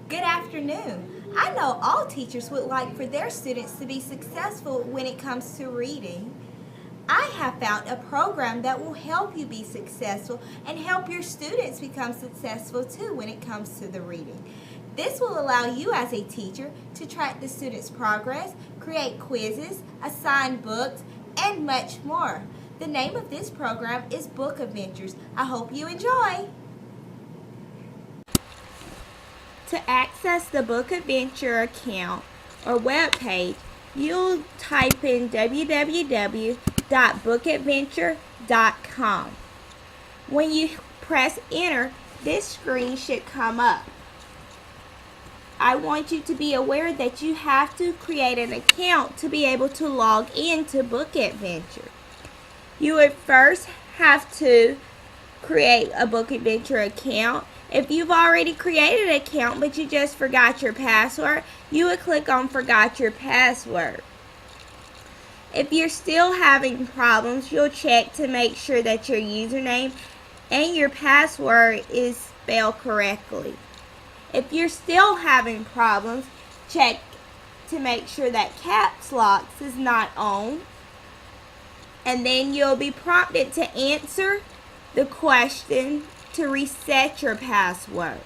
Good afternoon. I know all teachers would like for their students to be successful when it comes to reading. I have found a program that will help you be successful and help your students become successful too when it comes to the reading. This will allow you as a teacher to track the students' progress, create quizzes, assign books, and much more. The name of this program is Book Adventures. I hope you enjoy. To access the Book Adventure account or web page, you'll type in www.bookadventure.com. When you press enter, this screen should come up. I want you to be aware that you have to create an account to be able to log into Book Adventure. You would first have to create a Book Adventure account. If you've already created an account but you just forgot your password, you would click on Forgot Your Password. If you're still having problems, you'll check to make sure that your username and your password is spelled correctly. If you're still having problems, check to make sure that caps lock is not on. And then you'll be prompted to answer the question to reset your password.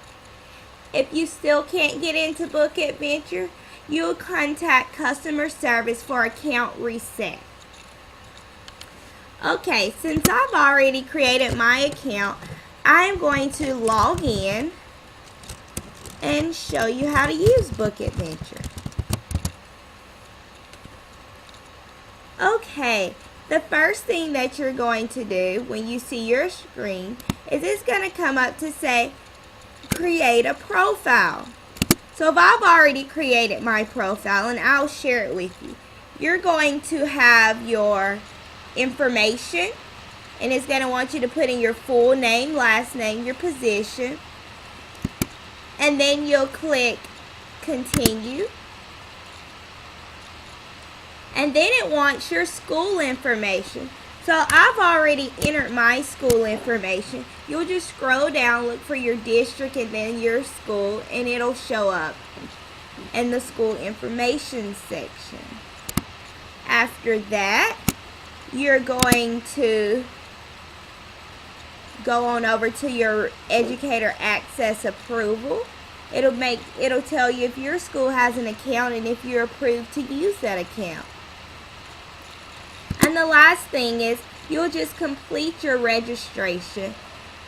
If you still can't get into Book Adventure, you'll contact customer service for account reset. Okay, since I've already created my account, I'm going to log in and show you how to use Book Adventure. Okay. The first thing that you're going to do when you see your screen is it's going to come up to say create a profile. So if I've already created my profile, and I'll share it with you, you're going to have your information, and it's going to want you to put in your full name, last name, your position, and then you'll click continue. And then it wants your school information. So I've already entered my school information. You'll just scroll down, look for your district and then your school, and it'll show up in the school information section. After that, you're going to go on over to your educator access approval. It'll tell you if your school has an account and if you're approved to use that account. And the last thing is you'll just complete your registration,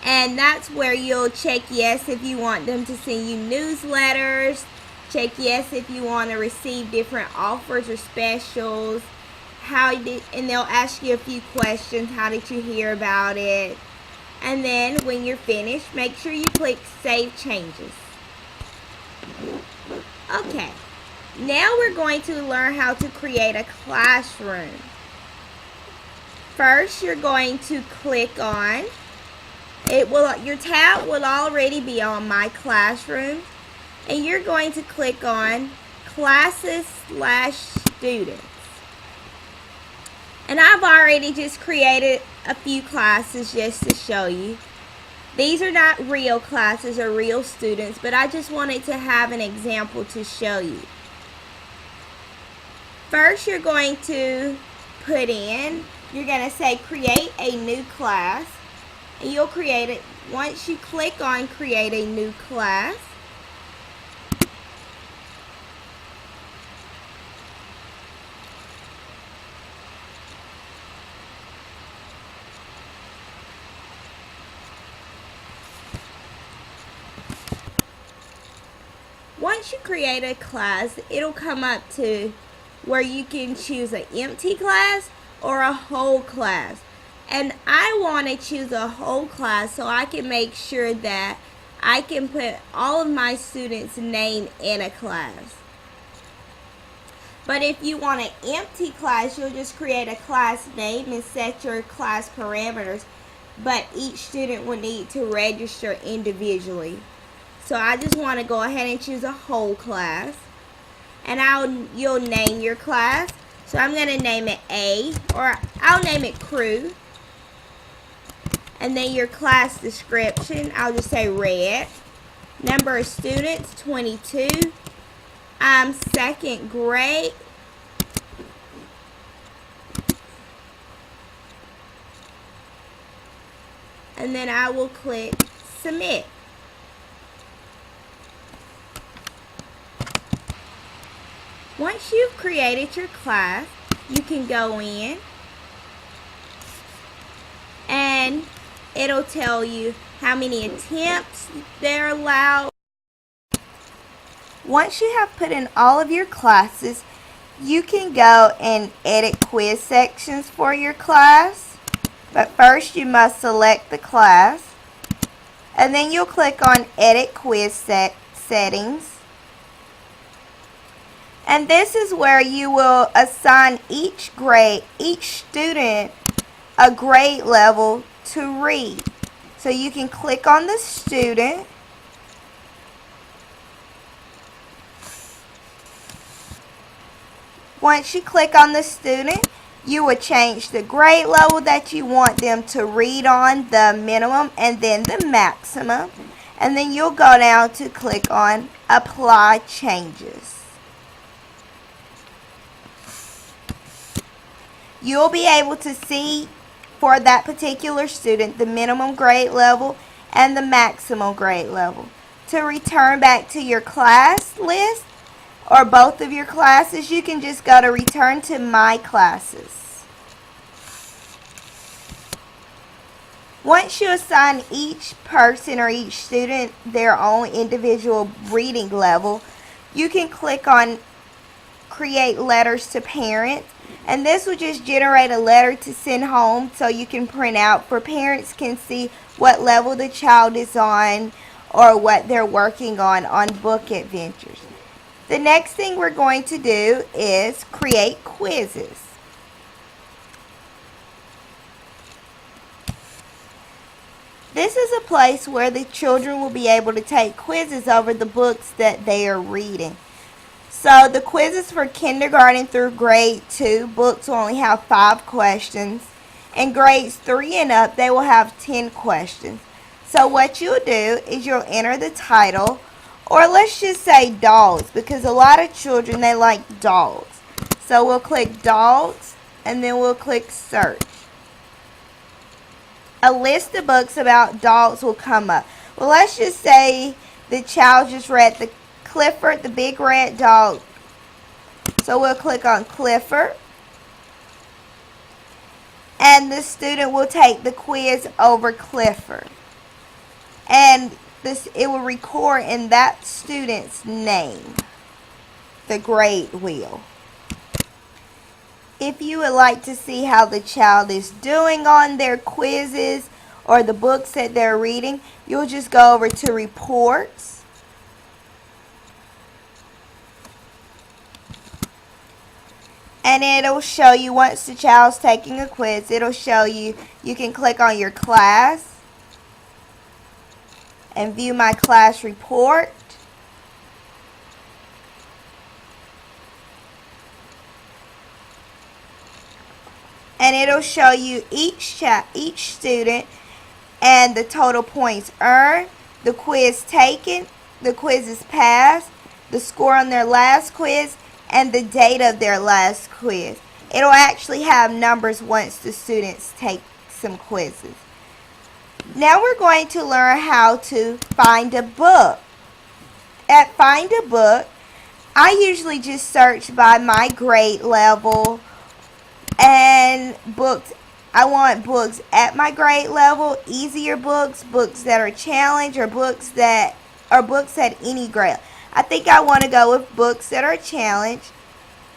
and that's where you'll check yes if you want them to send you newsletters, check yes if you want to receive different offers or specials, and they'll ask you a few questions. How did you hear about it? And then when you're finished, make sure you click Save Changes. Okay, now we're going to learn how to create a classroom. First, you're going to click on your tab will already be on My Classroom, and you're going to click on Classes/Students. And I've already just created a few classes just to show you. These are not real classes or real students, but I just wanted to have an example to show you. First, you're going to you're going to say create a new class, and you'll create it. Once you click on create a new class, once you create a class, it'll come up to where you can choose an empty class or a whole class. And I want to choose a whole class so I can make sure that I can put all of my students' name in a class. But if you want an empty class, you'll just create a class name and set your class parameters, but each student will need to register individually. So I just want to go ahead and choose a whole class, and you'll name your class. So I'm going to name it A, or I'll name it Crew. And then your class description, I'll just say red. Number of students, 22. I'm second grade. And then I will click submit. Once you've created your class, you can go in and it'll tell you how many attempts they're allowed. Once you have put in all of your classes, you can go and edit quiz sections for your class. But first you must select the class, and then you'll click on edit quiz settings. And this is where you will assign each student a grade level to read. So you can click on the student. Once you click on the student, you will change the grade level that you want them to read on, the minimum and then the maximum. And then you'll go down to click on apply changes. You'll be able to see for that particular student the minimum grade level and the maximum grade level. To return back to your class list or both of your classes, you can just go to return to my classes. Once you assign each person or each student their own individual reading level, you can click on create letters to parents, and this will just generate a letter to send home so you can print out for parents can see what level the child is on or what they're working on book adventures. The next thing we're going to do is create quizzes. This is a place where the children will be able to take quizzes over the books that they are reading. So the quizzes for kindergarten through grade 2 books will only have 5 questions. In grades 3 and up, they will have 10 questions. So what you'll do is you'll enter the title, or let's just say dogs, because a lot of children, they like dogs. So we'll click dogs, and then we'll click search. A list of books about dogs will come up. Well, let's just say the child just read the Clifford the Big Red Dog. So we'll click on Clifford. And the student will take the quiz over Clifford. And it will record in that student's name, the grade wheel. If you would like to see how the child is doing on their quizzes or the books that they're reading, you'll just go over to reports. And it'll show you, once the child's taking a quiz, it'll show you, you can click on your class and view my class report. And it'll show you each student and the total points earned, the quiz taken, the quizzes passed, the score on their last quiz, and the date of their last quiz. It'll actually have numbers once the students take some quizzes. Now we're going to learn how to find a book. At Find a Book, I usually just search by my grade level and books. I want books at my grade level, easier books, books that are challenge, or books at any grade. I think I want to go with books that are challenge.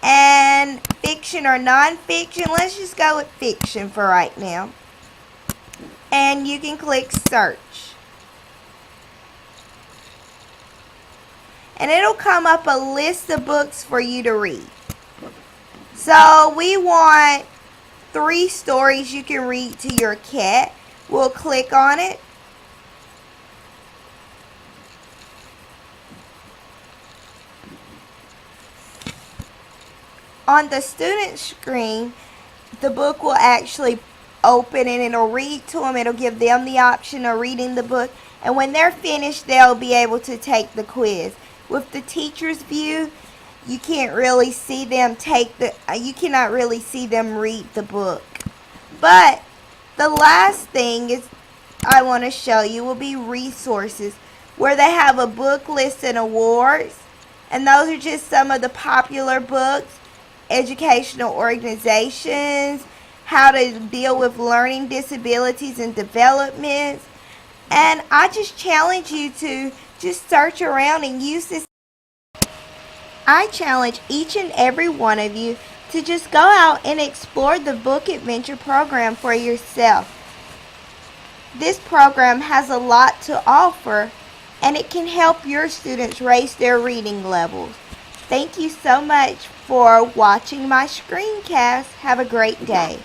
And fiction or non-fiction, let's just go with fiction for right now. And you can click search. And it'll come up a list of books for you to read. So we want 3 stories you can read to your cat. We'll click on it. On the student screen, the book will actually open and it'll read to them. It'll give them the option of reading the book. And when they're finished, they'll be able to take the quiz. With the teacher's view, you can't really see them you cannot really see them read the book. But the last thing is I want to show you will be resources, where they have a book list and awards. And those are just some of the popular books, educational organizations, how to deal with learning disabilities and developments. And I just challenge you to just search around and use this. I challenge each and every one of you to just go out and explore the Book Adventure program for yourself. This program has a lot to offer, and it can help your students raise their reading levels. Thank you so much for watching my screencast. Have a great day.